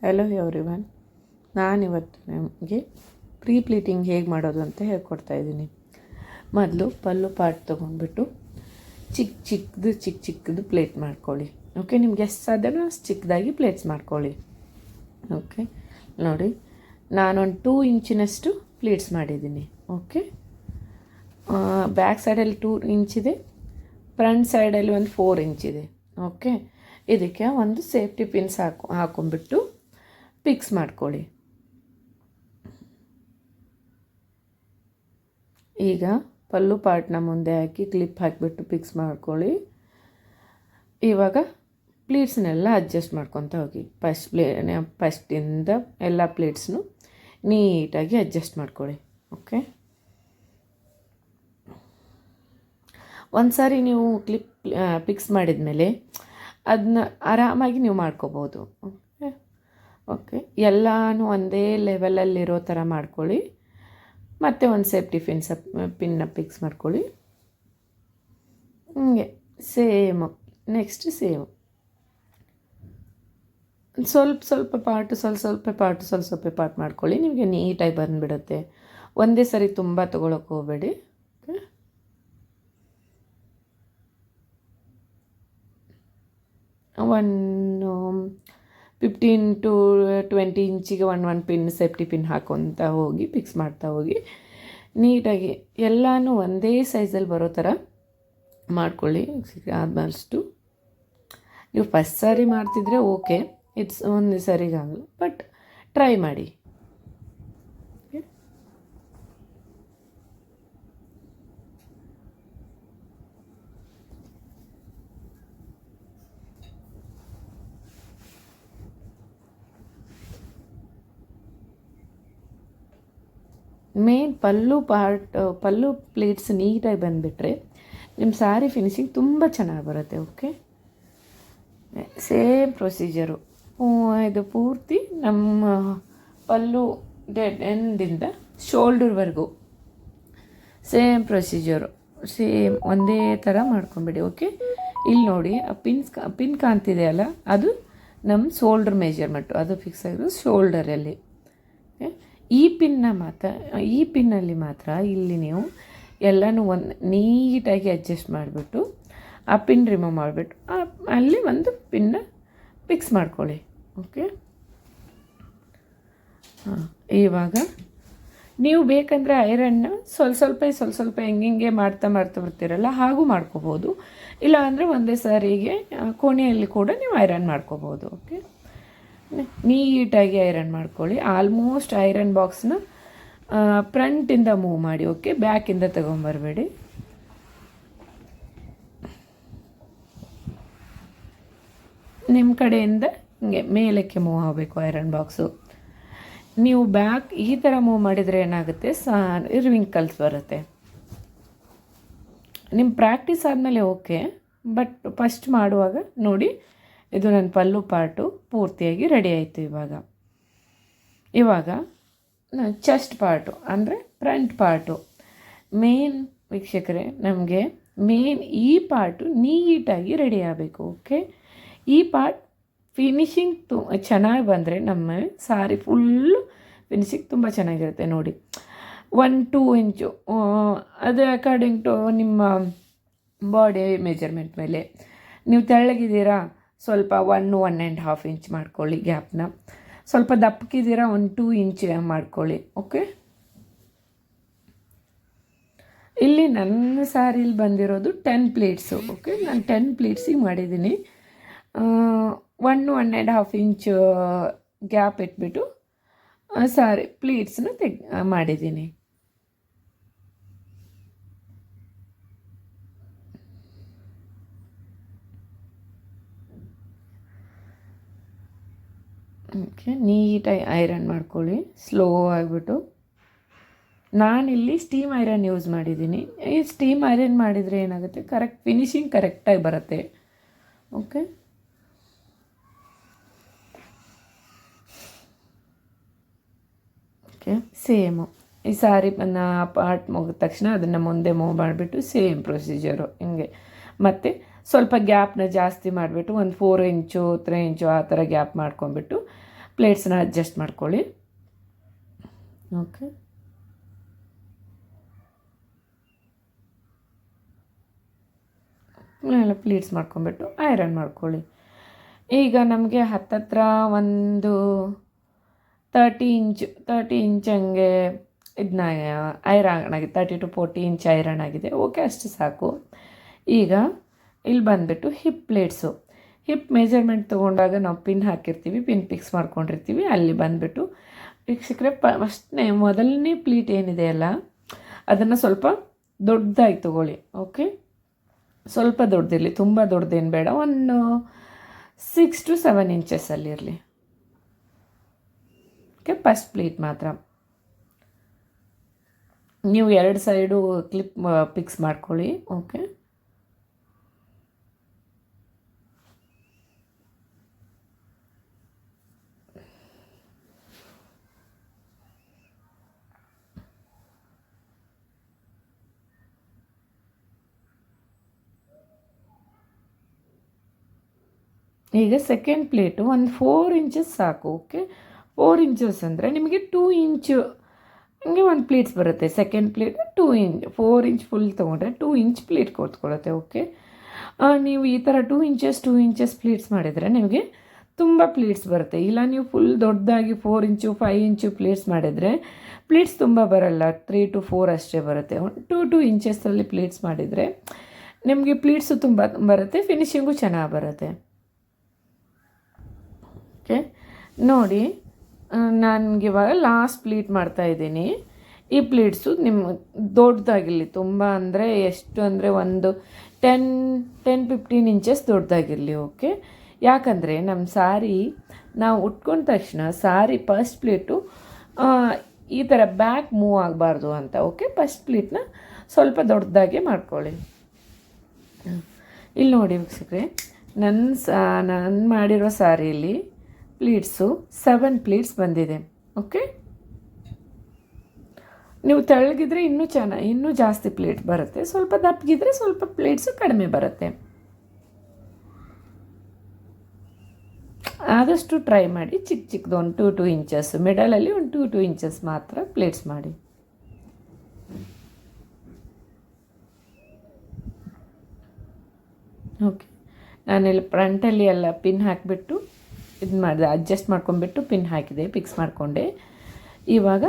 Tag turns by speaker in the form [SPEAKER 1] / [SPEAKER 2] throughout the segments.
[SPEAKER 1] Hello everyone, ನಾನಿವತ್ತು ನಿಮಗೆ pre pleating ಹೇಗೆ ಮಾಡೋದು ಅಂತ ಹೇಳ್ಕೊಡ್ತಾ ಇದ್ದೀನಿ. ಮೊದಲು ಪಲ್ಲು ಪಾಟ್ ತೊಗೊಂಡ್ಬಿಟ್ಟು ಚಿಕ್ಕ ಚಿಕ್ಕದು ಪ್ಲೇಟ್ ಮಾಡ್ಕೊಳ್ಳಿ. ಓಕೆ, ನಿಮ್ಗೆ ಎಷ್ಟು ಸಾಧ್ಯನೋ ಅಷ್ಟು ಚಿಕ್ಕದಾಗಿ ಪ್ಲೇಟ್ಸ್ ಮಾಡ್ಕೊಳ್ಳಿ. ಓಕೆ, ನೋಡಿ ನಾನೊಂದು 2 ಇಂಚಿನಷ್ಟು ಪ್ಲೇಟ್ಸ್ ಮಾಡಿದ್ದೀನಿ. ಓಕೆ, ಬ್ಯಾಕ್ ಸೈಡಲ್ಲಿ 2 ಇಂಚಿದೆ, ಫ್ರಂಟ್ ಸೈಡಲ್ಲಿ ಒಂದು 4 ಇಂಚಿದೆ. ಓಕೆ, ಇದಕ್ಕೆ ಒಂದು ಸೇಫ್ಟಿ ಪಿನ್ಸ್ ಹಾಕೊಂಡ್ಬಿಟ್ಟು ಫಿಕ್ಸ್ ಮಾಡ್ಕೊಳ್ಳಿ. ಈಗ ಪಲ್ಲು ಪಾರ್ಟ್ನ ಮುಂದೆ ಹಾಕಿ ಕ್ಲಿಪ್ ಹಾಕಿಬಿಟ್ಟು ಫಿಕ್ಸ್ ಮಾಡ್ಕೊಳ್ಳಿ. ಇವಾಗ ಪ್ಲೇಟ್ಸ್ನೆಲ್ಲ ಅಡ್ಜಸ್ಟ್ ಮಾಡ್ಕೊತ ಹೋಗಿ. ಫಸ್ಟಿಂದ ಎಲ್ಲ ಪ್ಲೇಟ್ಸ್ನು ನೀಟಾಗಿ ಅಡ್ಜಸ್ಟ್ ಮಾಡ್ಕೊಳ್ಳಿ. ಓಕೆ, ಒಂದು ಸಾರಿ ನೀವು ಕ್ಲಿಪ್ ಫಿಕ್ಸ್ ಮಾಡಿದ ಮೇಲೆ ಅದನ್ನ ಆರಾಮಾಗಿ ನೀವು ಮಾಡ್ಕೋಬೋದು. ಓಕೆ, ಎಲ್ಲನೂ ಒಂದೇ ಲೆವೆಲಲ್ಲಿರೋ ಥರ ಮಾಡ್ಕೊಳ್ಳಿ. ಮತ್ತು ಒಂದು ಸೇಫ್ಟಿ ಪಿನ್ನ ಫಿಕ್ಸ್ ಮಾಡ್ಕೊಳ್ಳಿ. ಹೀಗೆ ಸೇಮು. ನೆಕ್ಸ್ಟ್ ಸೇಮು ಸ್ವಲ್ಪ ಪಾರ್ಟ್ ಮಾಡ್ಕೊಳ್ಳಿ. ನಿಮಗೆ ನೀಟಾಗಿ ಬಂದುಬಿಡುತ್ತೆ. ಒಂದೇ ಸರಿ ತುಂಬ ತೊಗೊಳಕ್ಕೆ ಹೋಗಬೇಡಿ. ಒಂದು 15 to 20 ಇಂಚಿಗೆ ಒಂದು ಪಿನ್ ಸೇಫ್ಟಿ ಪಿನ್ ಹಾಕೊತ ಹೋಗಿ ಫಿಕ್ಸ್ ಮಾಡ್ತಾ ಹೋಗಿ ನೀಟಾಗಿ ಎಲ್ಲನೂ ಒಂದೇ ಸೈಜಲ್ಲಿ ಬರೋ ಥರ ಮಾಡ್ಕೊಳ್ಳಿ. ಆದಷ್ಟು ನೀವು ಫಸ್ಟ್ ಸಾರಿ ಮಾಡ್ತಿದ್ರೆ ಓಕೆ, ಇಟ್ಸ್ ಒಂದೇ ಸರಿಗಾಗಲ್ಲ, ಬಟ್ ಟ್ರೈ ಮಾಡಿ. ಮೇನ್ ಪಲ್ಲು ಪ್ಲೇಟ್ಸ್ ನೀಟಾಗಿ ಬಂದುಬಿಟ್ರೆ ನಿಮ್ಮ ಸ್ಯಾರಿ ಫಿನಿಶಿಂಗ್ ತುಂಬ ಚೆನ್ನಾಗಿ ಬರುತ್ತೆ. Okay, same procedure. ಇದು ಪೂರ್ತಿ ನಮ್ಮ ಪಲ್ಲು ಡೆಡ್ ಎಂಡಿಂದ ಶೋಲ್ಡರ್ವರೆಗೂ ಸೇಮ್ ಪ್ರೊಸೀಜರು, ಸೇಮ್ ಒಂದೇ ಥರ ಮಾಡ್ಕೊಂಬಿಡಿ. ಓಕೆ, ಇಲ್ಲಿ ನೋಡಿ ಆ ಪಿನ್ ಕಾಣ್ತಿದೆ ಅಲ್ಲ, ಅದು ನಮ್ಮ ಶೋಲ್ಡರ್ ಮೆಜರ್ಮೆಂಟು, ಅದು ಫಿಕ್ಸ್ ಆಗಿರೋದು ಶೋಲ್ಡರಲ್ಲಿ. ಈ ಪಿನ್ನಲ್ಲಿ ಮಾತ್ರ ಇಲ್ಲಿ ನೀವು ಎಲ್ಲನೂ ನೀಟಾಗಿ ಅಡ್ಜಸ್ಟ್ ಮಾಡಿಬಿಟ್ಟು ಆ ಪಿನ್ ರಿಮೂವ್ ಮಾಡಿಬಿಟ್ಟು ಅಲ್ಲಿ ಒಂದು ಪಿನ್ನ ಫಿಕ್ಸ್ ಮಾಡ್ಕೊಳ್ಳಿ. ಓಕೆ, ಇವಾಗ ನೀವು ಬೇಕಂದರೆ ಐರನ್ನ ಸ್ವಲ್ಪ ಹಿಂಗೆ ಮಾಡ್ತಾ ಬರ್ತೀರಲ್ಲ, ಹಾಗೂ ಮಾಡ್ಕೋಬೋದು. ಇಲ್ಲ ಅಂದರೆ ಒಂದೇ ಸಾರಿಗೆ ಕೋಣೆಯಲ್ಲಿ ಕೂಡ ನೀವು ಐರನ್ ಮಾಡ್ಕೋಬೋದು. ಓಕೆ, ನೀಟಾಗಿ ಐರನ್ ಮಾಡ್ಕೊಳ್ಳಿ. ಆಲ್ಮೋಸ್ಟ್ ಐರನ್ ಬಾಕ್ಸ್ನ ಫ್ರಂಟಿಂದ ಮೂವ್ ಮಾಡಿ. ಓಕೆ, ಬ್ಯಾಕಿಂದ ತೊಗೊಂಬರಬೇಡಿ. ನಿಮ್ಮ ಕಡೆಯಿಂದ ಹಿಂಗೆ ಮೇಲಕ್ಕೆ ಮೂವ್ ಆಗಬೇಕು ಐರನ್ ಬಾಕ್ಸು. ನೀವು ಬ್ಯಾಕ್ ಈ ಥರ ಮೂವ್ ಮಾಡಿದರೆ ಏನಾಗುತ್ತೆ, ರಿಂಕಲ್ಸ್ ಬರುತ್ತೆ. ನಿಮ್ಮ ಪ್ರಾಕ್ಟೀಸ್ ಆದಮೇಲೆ ಓಕೆ, ಬಟ್ ಫಸ್ಟ್ ಮಾಡುವಾಗ ನೋಡಿ, ಇದು ನನ್ನ ಪಲ್ಲು ಪಾರ್ಟು ಪೂರ್ತಿಯಾಗಿ ರೆಡಿ ಆಯಿತು. ಇವಾಗ ಚೆಸ್ಟ್ ಪಾರ್ಟು ಅಂದರೆ ಫ್ರಂಟ್ ಪಾರ್ಟು ಮೇನ್ ವೀಕ್ಷಕರೇ, ನಮಗೆ ಮೇನ್ ಈ ಪಾರ್ಟು ನೀಟಾಗಿ ರೆಡಿ ಆಗಬೇಕು. ಓಕೆ, ಈ ಪಾರ್ಟ್ ಫಿನಿಶಿಂಗ್ ಚೆನ್ನಾಗಿ ಬಂದರೆ ನಮ್ಮ ಸಾರಿ ಫುಲ್ಲು ಫಿನಿಶಿಂಗ್ ತುಂಬ ಚೆನ್ನಾಗಿರುತ್ತೆ. ನೋಡಿ 1-2 ಇಂಚು, ಅದು ಅಕಾರ್ಡಿಂಗ್ ಟು ನಿಮ್ಮ ಬಾಡಿ ಮೆಜರ್ಮೆಂಟ್ ಮೇಲೆ. ನೀವು ತೆಳ್ಳಗಿದ್ದೀರಾ, ಸ್ವಲ್ಪ 1-1.5 ಇಂಚ್ ಮಾಡ್ಕೊಳ್ಳಿ ಗ್ಯಾಪ್ನ. ಸ್ವಲ್ಪ ದಪ್ಪಕ್ಕಿದ್ದೀರಾ, 1-2 ಇಂಚ್ ಮಾಡ್ಕೊಳ್ಳಿ. ಓಕೆ, ಇಲ್ಲಿ ನನ್ನ ಸ್ಯಾರಿಲಿ ಬಂದಿರೋದು 10 ಪ್ಲೇಟ್ಸು. ಓಕೆ, ನಾನು 10 ಪ್ಲೇಟ್ಸಿಗೆ ಮಾಡಿದ್ದೀನಿ. 1-1.5 ಇಂಚ್ ಗ್ಯಾಪ್ ಇಟ್ಬಿಟ್ಟು ಸಾರಿ ಪ್ಲೇಟ್ಸನ್ನ ಮಾಡಿದ್ದೀನಿ. ಓಕೆ, ನೀಟಾಗಿ ಐರನ್ ಮಾಡ್ಕೊಳ್ಳಿ ಸ್ಲೋ ಆಗಿಬಿಟ್ಟು. ನಾನಿಲ್ಲಿ ಸ್ಟೀಮ್ ಐರನ್ ಯೂಸ್ ಮಾಡಿದ್ದೀನಿ. ಈ ಸ್ಟೀಮ್ ಐರನ್ ಮಾಡಿದರೆ ಏನಾಗುತ್ತೆ, ಫಿನಿಶಿಂಗ್ ಕರೆಕ್ಟಾಗಿ ಬರುತ್ತೆ. ಓಕೆ, ಸೇಮು ಈ ಸಾರಿ ಪಾರ್ಟ್ ಮುಗಿದ ತಕ್ಷಣ ಅದನ್ನು ಮುಂದೆ ಮೂವ್ ಮಾಡಿಬಿಟ್ಟು ಸೇಮ್ ಪ್ರೊಸೀಜರು ಹಿಂಗೆ. ಮತ್ತು ಸ್ವಲ್ಪ ಗ್ಯಾಪ್ನ ಜಾಸ್ತಿ ಮಾಡಿಬಿಟ್ಟು ಒಂದು 4 ಇಂಚು 3 ಇಂಚು ಆ ಥರ ಗ್ಯಾಪ್ ಮಾಡ್ಕೊಂಬಿಟ್ಟು ಪ್ಲೇಟ್ಸ್ನ ಅಡ್ಜಸ್ಟ್ ಮಾಡ್ಕೊಳ್ಳಿ. ಓಕೆ, ಎಲ್ಲ ಪ್ಲೀಟ್ಸ್ ಮಾಡ್ಕೊಂಬಿಟ್ಟು ಐರನ್ ಮಾಡ್ಕೊಳ್ಳಿ. ಈಗ ನಮಗೆ ಹತ್ತತ್ರ ಒಂದು 30 ಇಂಚ್ ಹಂಗೆ ಇದನ್ನ ಐರನ್ ಆಗಿದೆ. 30 to 40 ಇಂಚ್ ಐರನ್ ಆಗಿದೆ. ಓಕೆ, ಅಷ್ಟು ಸಾಕು. ಈಗ ಇಲ್ಲಿ ಬಂದುಬಿಟ್ಟು ಹಿಪ್ ಪ್ಲೇಟ್ಸು, ಹಿಪ್ ಮೆಜರ್ಮೆಂಟ್ ತೊಗೊಂಡಾಗ ನಾವು ಪಿನ್ ಹಾಕಿರ್ತೀವಿ, ಪಿನ್ ಫಿಕ್ಸ್ ಮಾಡ್ಕೊಂಡಿರ್ತೀವಿ. ಅಲ್ಲಿ ಬಂದುಬಿಟ್ಟು ವೀಕ್ಷಕರೇ, ಫಸ್ಟ್ನೇ ಮೊದಲನೇ ಪ್ಲೀಟ್ ಏನಿದೆ ಅಲ್ಲ, ಅದನ್ನು ಸ್ವಲ್ಪ ದೊಡ್ಡದಾಗಿ ತೊಗೊಳ್ಳಿ. ಓಕೆ, ಸ್ವಲ್ಪ ದೊಡ್ಡದಿರಲಿ, ತುಂಬ ದೊಡ್ಡದೇನು ಬೇಡ. ಒಂದು 6 to 7 ಇಂಚಸ್ಸಲ್ಲಿರಲಿ. ಓಕೆ, ಫಸ್ಟ್ ಪ್ಲೀಟ್ ಮಾತ್ರ ನೀವು 2 ಸೈಡು ಕ್ಲಿಪ್ ಫಿಕ್ಸ್ ಮಾಡ್ಕೊಳ್ಳಿ. ಓಕೆ, ಈಗ ಸೆಕೆಂಡ್ ಪ್ಲೇಟು ಒಂದು 4 ಇಂಚಸ್ ಸಾಕು. ಓಕೆ, 4 ಇಂಚಸ್ ಅಂದರೆ ನಿಮಗೆ 2 ಇಂಚು ಹಂಗೆ ಒಂದು ಪ್ಲೇಟ್ಸ್ ಬರುತ್ತೆ. Second plate 2 inch, 4 inch full ತೊಗೊಂಡ್ರೆ 2 ಇಂಚ್ ಪ್ಲೇಟ್ ಕೊಟ್ಕೊಳ್ಳುತ್ತೆ. ಓಕೆ, ನೀವು ಈ ಥರ 2 ಇಂಚಸ್ ಪ್ಲೇಟ್ಸ್ ಮಾಡಿದರೆ ನಿಮಗೆ ತುಂಬ ಪ್ಲೇಟ್ಸ್ ಬರುತ್ತೆ. ಇಲ್ಲ ನೀವು ಫುಲ್ ದೊಡ್ಡದಾಗಿ 4 ಇಂಚು 5 ಇಂಚು ಪ್ಲೇಟ್ಸ್ ಮಾಡಿದರೆ ಪ್ಲೇಟ್ಸ್ ತುಂಬ ಬರಲ್ಲ, 3 to 4 ಅಷ್ಟೇ ಬರುತ್ತೆ. 2 ಇಂಚಸ್ಸಲ್ಲಿ ಪ್ಲೇಟ್ಸ್ ಮಾಡಿದರೆ ನಿಮಗೆ ಪ್ಲೇಟ್ಸು ತುಂಬ ಬರುತ್ತೆ, ಫಿನಿಶಿಂಗು ಚೆನ್ನಾಗಿ ಬರುತ್ತೆ. ಓಕೆ, ನೋಡಿ ನನಗಿವಾಗ ಲಾಸ್ಟ್ ಪ್ಲೀಟ್ ಮಾಡ್ತಾಯಿದ್ದೀನಿ. ಈ ಪ್ಲೀಟ್ಸು ನಿಮ್ಮ ದೊಡ್ಡದಾಗಿರಲಿ, ತುಂಬ ಅಂದರೆ ಎಷ್ಟು ಅಂದರೆ ಒಂದು 10-15 ಇಂಚಸ್ ದೊಡ್ಡದಾಗಿರಲಿ. ಓಕೆ, ಯಾಕಂದರೆ ನಮ್ಮ ಸಾರಿ ನಾವು ಉಟ್ಕೊಂಡ ತಕ್ಷಣ ಸಾರಿ ಫಸ್ಟ್ ಪ್ಲೇಟು ಈ ಥರ ಬ್ಯಾಕ್ ಮೂವ್ ಆಗಬಾರ್ದು ಅಂತ. ಓಕೆ, ಫಸ್ಟ್ ಪ್ಲೇಟ್ನ ಸ್ವಲ್ಪ ದೊಡ್ಡದಾಗೆ ಮಾಡ್ಕೊಳ್ಳಿ. ಇಲ್ಲಿ ನೋಡಿ ವೀಕ್ಷಕರೇ, ನಾನು ಮಾಡಿರೋ ಸಾರಿಯಲ್ಲಿ ಪ್ಲೀಟ್ಸು 7 ಪ್ಲೀಟ್ಸ್ ಬಂದಿದೆ. ಓಕೆ, ನೀವು ತೆಳ್ಳಗಿದ್ರೆ ಇನ್ನೂ ಜಾಸ್ತಿ ಪ್ಲೇಟ್ ಬರುತ್ತೆ, ಸ್ವಲ್ಪ ದಪ್ಪಗಿದ್ರೆ ಸ್ವಲ್ಪ ಪ್ಲೇಟ್ಸು ಕಡಿಮೆ ಬರುತ್ತೆ. ಆದಷ್ಟು ಟ್ರೈ ಮಾಡಿ ಚಿಕ್ಕದು ಒಂದು 2 ಇಂಚಸ್, ಮಿಡಲಲ್ಲಿ ಒಂದು 2 ಇಂಚಸ್ ಮಾತ್ರ ಪ್ಲೇಟ್ಸ್ ಮಾಡಿ. ಓಕೆ, ನಾನಿಲ್ಲಿ ಫ್ರಂಟಲ್ಲಿ ಎಲ್ಲ ಪಿನ್ ಹಾಕಿಬಿಟ್ಟು ಇದು ಮಾಡಿದೆ, ಅಡ್ಜಸ್ಟ್ ಮಾಡ್ಕೊಂಡ್ಬಿಟ್ಟು ಪಿನ್ ಹಾಕಿದೆ, ಫಿಕ್ಸ್ ಮಾಡಿಕೊಂಡೆ. ಇವಾಗ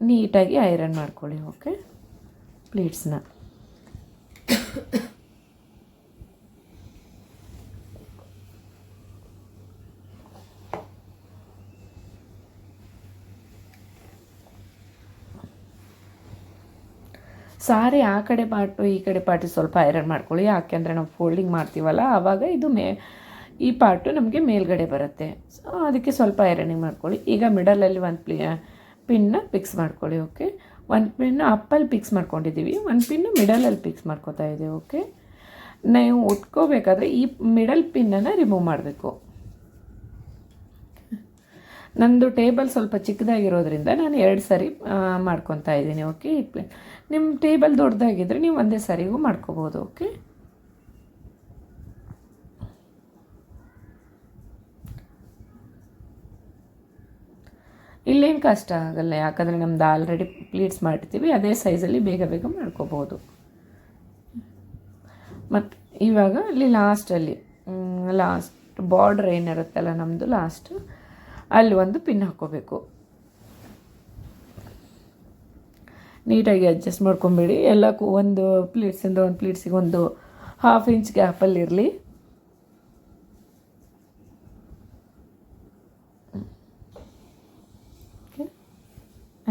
[SPEAKER 1] ನೀಟಾಗಿ ಐರನ್ ಮಾಡ್ಕೊಳ್ಳಿ. ಓಕೆ, ಪ್ಲೇಟ್ಸ್ನ ಸಾರಿ ಆ ಕಡೆ ಪಾರ್ಟು ಈ ಕಡೆ ಪಾರ್ಟು ಸ್ವಲ್ಪ ಐರನ್ ಮಾಡ್ಕೊಳ್ಳಿ. ಯಾಕೆಂದರೆ ನಾವು ಫೋಲ್ಡಿಂಗ್ ಮಾಡ್ತೀವಲ್ಲ, ಆವಾಗ ಇದು ಈ ಪಾರ್ಟು ನಮಗೆ ಮೇಲ್ಗಡೆ ಬರುತ್ತೆ. ಸೊ ಅದಕ್ಕೆ ಸ್ವಲ್ಪ ಐರನಿಂಗ್ ಮಾಡ್ಕೊಳ್ಳಿ. ಈಗ ಮಿಡಲಲ್ಲಿ ಒಂದು ಪಿನ್ನ ಫಿಕ್ಸ್ ಮಾಡ್ಕೊಳ್ಳಿ. ಓಕೆ, ಒಂದು ಪಿನ್ನು ಅಪ್ಪಲ್ಲಿ ಫಿಕ್ಸ್ ಮಾಡ್ಕೊಂಡಿದ್ದೀವಿ, ಒಂದು ಪಿನ್ನು ಮಿಡಲಲ್ಲಿ ಫಿಕ್ಸ್ ಮಾಡ್ಕೊತಾ ಇದ್ದೀವಿ. ಓಕೆ, ನೀವು ಉಟ್ಕೋಬೇಕಾದ್ರೆ ಈ ಮಿಡಲ್ ಪಿನ್ನನ್ನು ರಿಮೂವ್ ಮಾಡಬೇಕು. ನಂದು ಟೇಬಲ್ ಸ್ವಲ್ಪ ಚಿಕ್ಕದಾಗಿರೋದ್ರಿಂದ ನಾನು 2 ಸರಿ ಮಾಡ್ಕೊತಾ ಇದ್ದೀನಿ. ಓಕೆ, ನಿಮ್ಮ ಟೇಬಲ್ ದೊಡ್ಡದಾಗಿದ್ದರೆ ನೀವು ಒಂದೇ ಸರಿಗೂ ಮಾಡ್ಕೋಬೋದು. ಓಕೆ, ಇಲ್ಲೇನು ಕಷ್ಟ ಆಗಲ್ಲ, ಯಾಕಂದರೆ ನಮ್ದು ಆಲ್ರೆಡಿ ಪ್ಲೀಟ್ಸ್ ಮಾಡಿರ್ತೀವಿ, ಅದೇ ಸೈಜಲ್ಲಿ ಬೇಗ ಬೇಗ ಮಾಡ್ಕೋಬೋದು. ಮತ್ತು ಇವಾಗ ಅಲ್ಲಿ ಲಾಸ್ಟ್ ಬಾರ್ಡ್ರ್ ಏನಿರುತ್ತಲ್ಲ ನಮ್ಮದು ಲಾಸ್ಟ್, ಅಲ್ಲಿ ಒಂದು ಪಿನ್ ಹಾಕ್ಕೋಬೇಕು. ನೀಟಾಗಿ ಅಡ್ಜಸ್ಟ್ ಮಾಡ್ಕೊಂಬೇಡಿ. ಎಲ್ಲಕ್ಕೂ ಒಂದು ಪ್ಲೇಟ್ಸಿಂದ ಒಂದು ಪ್ಲೇಟ್ಸಿಗೆ ಒಂದು 1/2 ಇಂಚ್ ಗ್ಯಾಪಲ್ಲಿರಲಿ.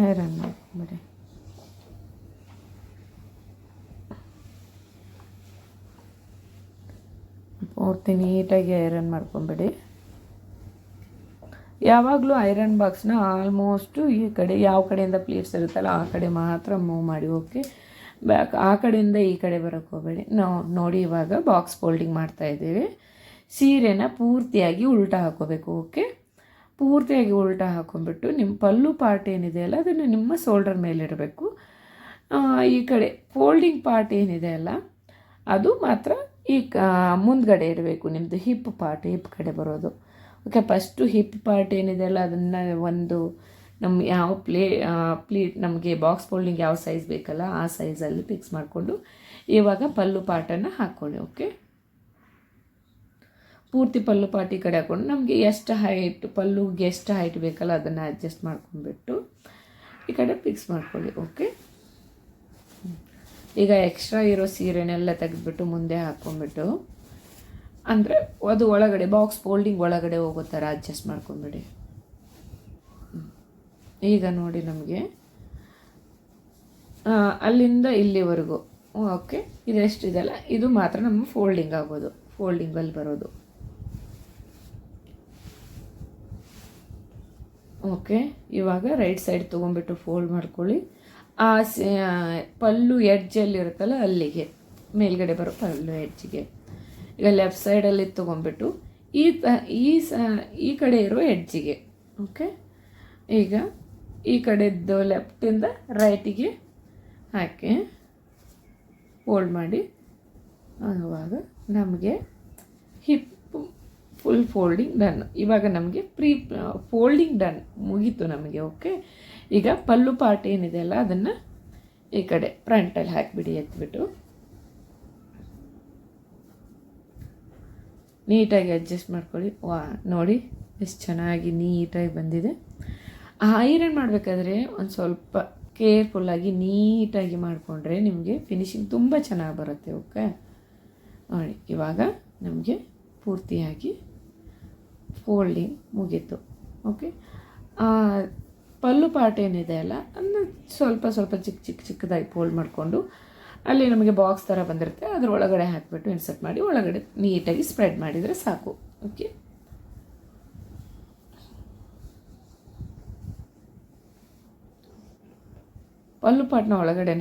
[SPEAKER 1] ಐರನ್ ಮಾಡ್ಕೊಂಬಿಡಿ. ಪೂರ್ತಿ ನೀಟಾಗಿ ಐರನ್ ಮಾಡ್ಕೊಂಬಿಡಿ. ಯಾವಾಗಲೂ ಐರನ್ ಬಾಕ್ಸ್ನ ಆಲ್ಮೋಸ್ಟು ಈ ಕಡೆ ಯಾವ ಕಡೆಯಿಂದ ಪ್ಲೇಟ್ಸ್ ಇರುತ್ತಲ್ಲ ಆ ಕಡೆ ಮಾತ್ರ ಮೂವ್ ಮಾಡಿ. ಓಕೆ, ಆ ಕಡೆಯಿಂದ ಈ ಕಡೆ ಬರೋಕ್ಕೆ ಹೋಗಬೇಡಿ. ನಾವು ನೋಡಿ ಇವಾಗ ಬಾಕ್ಸ್ ಫೋಲ್ಡಿಂಗ್ ಮಾಡ್ತಾಯಿದ್ದೀವಿ. ಸೀರೆನ ಪೂರ್ತಿಯಾಗಿ ಉಲ್ಟಾ ಹಾಕ್ಕೋಬೇಕು. ಓಕೆ, ಪೂರ್ತಿಯಾಗಿ ಉಲ್ಟಾ ಹಾಕ್ಕೊಂಬಿಟ್ಟು ನಿಮ್ಮ ಪಲ್ಲು ಪಾರ್ಟ್ ಏನಿದೆಯಲ್ಲ ಅದನ್ನು ನಿಮ್ಮ ಶೋಲ್ಡರ್ ಮೇಲಿಡಬೇಕು. ಈ ಕಡೆ ಫೋಲ್ಡಿಂಗ್ ಪಾರ್ಟ್ ಏನಿದೆ ಅಲ್ಲ ಅದು ಮಾತ್ರ ಈ ಮುಂದ್ಗಡೆ ಇಡಬೇಕು. ನಿಮ್ಮದು ಹಿಪ್ ಪಾರ್ಟ್ ಹಿಪ್ ಕಡೆ ಬರೋದು. ಓಕೆ. ಫಸ್ಟು ಹಿಪ್ ಪಾರ್ಟ್ ಏನಿದೆ ಅಲ್ಲ ಅದನ್ನು ಒಂದು ನಮ್ಮ ಯಾವ ಪ್ಲೀಟ್ ನಮಗೆ ಬಾಕ್ಸ್ ಫೋಲ್ಡಿಂಗ್ ಯಾವ ಸೈಜ್ ಬೇಕಲ್ಲ ಆ ಸೈಜಲ್ಲಿ ಫಿಕ್ಸ್ ಮಾಡಿಕೊಂಡು ಇವಾಗ ಪಲ್ಲು ಪಾರ್ಟನ್ನು ಹಾಕ್ಕೊಳ್ಳಿ. ಓಕೆ. ಪೂರ್ತಿ ಪಲ್ಲು ಪಾರ್ಟ್ ಈ ಕಡೆ ಹಾಕ್ಕೊಂಡು ನಮಗೆ ಎಷ್ಟು ಹೈಟ್ ಪಲ್ಲುಗೆ ಎಷ್ಟು ಹೈಟ್ ಬೇಕಲ್ಲ ಅದನ್ನು ಅಡ್ಜಸ್ಟ್ ಮಾಡ್ಕೊಂಡ್ಬಿಟ್ಟು ಈ ಕಡೆ ಫಿಕ್ಸ್ ಮಾಡ್ಕೊಳ್ಳಿ. ಓಕೆ. ಈಗ ಎಕ್ಸ್ಟ್ರಾ ಇರೋ ಸೀರೆನೆಲ್ಲ ತೆಗೆದುಬಿಟ್ಟು ಮುಂದೆ ಹಾಕ್ಕೊಂಡ್ಬಿಟ್ಟು ಅಂದರೆ ಅದು ಒಳಗಡೆ ಬಾಕ್ಸ್ ಫೋಲ್ಡಿಂಗ್ ಒಳಗಡೆ ಹೋಗೋ ಥರ ಅಡ್ಜಸ್ಟ್ ಮಾಡ್ಕೊಂಬಿಡಿ. ಈಗ ನೋಡಿ ನಮಗೆ ಅಲ್ಲಿಂದ ಇಲ್ಲಿವರೆಗೂ ಓಕೆ. ಇದೆಷ್ಟಿದೆಯಲ್ಲ ಇದು ಮಾತ್ರ ನಮ್ಮ ಫೋಲ್ಡಿಂಗ್ ಆಗೋದು, ಫೋಲ್ಡಿಂಗಲ್ಲಿ ಬರೋದು. ಓಕೆ. ಇವಾಗ ರೈಟ್ ಸೈಡ್ ತೊಗೊಂಬಿಟ್ಟು ಫೋಲ್ಡ್ ಮಾಡ್ಕೊಳ್ಳಿ. ಆ ಪಲ್ಲು ಎಡ್ಜಲ್ಲಿರುತ್ತಲ್ಲ ಅಲ್ಲಿಗೆ ಮೇಲ್ಗಡೆ ಬರೋ ಪಲ್ಲು ಎಡ್ಜಿಗೆ ಈಗ ಲೆಫ್ಟ್ ಸೈಡಲ್ಲಿ ತೊಗೊಂಬಿಟ್ಟು ಈ ಕಡೆ ಇರೋ ಎಡ್ಜಿಗೆ. ಓಕೆ. ಈಗ ಈ ಕಡೆದ್ದು ಲೆಫ್ಟಿಂದ ರೈಟಿಗೆ ಹಾಕಿ ಫೋಲ್ಡ್ ಮಾಡಿ ಆವಾಗ ನಮಗೆ ಹಿಪ್ ಫುಲ್ ಫೋಲ್ಡಿಂಗ್ ಡನ್. ಇವಾಗ ನಮಗೆ ಫೋಲ್ಡಿಂಗ್ ಡನ್ ಮುಗೀತು ನಮಗೆ. ಓಕೆ. ಈಗ ಪಲ್ಲು ಪಾರ್ಟ್ ಏನಿದೆ ಅಲ್ಲ ಅದನ್ನು ಈ ಕಡೆ ಫ್ರಂಟಲ್ಲಿ ಹಾಕಿಬಿಡಿ. ಎತ್ಬಿಟ್ಟು ನೀಟಾಗಿ ಅಡ್ಜಸ್ಟ್ ಮಾಡ್ಕೊಳ್ಳಿ. ನೋಡಿ ಎಷ್ಟು ಚೆನ್ನಾಗಿ ನೀಟಾಗಿ ಬಂದಿದೆ. ಐರನ್ ಮಾಡಬೇಕಾದ್ರೆ ಒಂದು ಸ್ವಲ್ಪ ಕೇರ್ಫುಲ್ಲಾಗಿ ನೀಟಾಗಿ ಮಾಡಿಕೊಂಡ್ರೆ ನಿಮಗೆ ಫಿನಿಶಿಂಗ್ ತುಂಬ ಚೆನ್ನಾಗಿ ಬರುತ್ತೆ. ಓಕೆ. ನೋಡಿ ಇವಾಗ ನಮಗೆ ಪೂರ್ತಿಯಾಗಿ ಫೋಲ್ಡಿಂಗ್ ಮುಗೀತು. ಓಕೆ. ಪಲ್ಲು ಪಾರ್ಟ್ ಏನಿದೆ ಅಲ್ಲ ಅದನ್ನ ಸ್ವಲ್ಪ ಸ್ವಲ್ಪ ಚಿಕ್ಕದಾಗಿ ಫೋಲ್ಡ್ ಮಾಡಿಕೊಂಡು ಅಲ್ಲಿ ನಮಗೆ ಬಾಕ್ಸ್ ಥರ ಬಂದಿರುತ್ತೆ ಅದ್ರ ಒಳಗಡೆ ಹಾಕಿಬಿಟ್ಟು ಇನ್ಸರ್ಟ್ ಮಾಡಿ ಒಳಗಡೆ ನೀಟಾಗಿ ಸ್ಪ್ರೆಡ್ ಮಾಡಿದರೆ ಸಾಕು. ಓಕೆ. ಪಲ್ಲು ಪಾರ್ಟ್ನ ಒಳಗಡೆ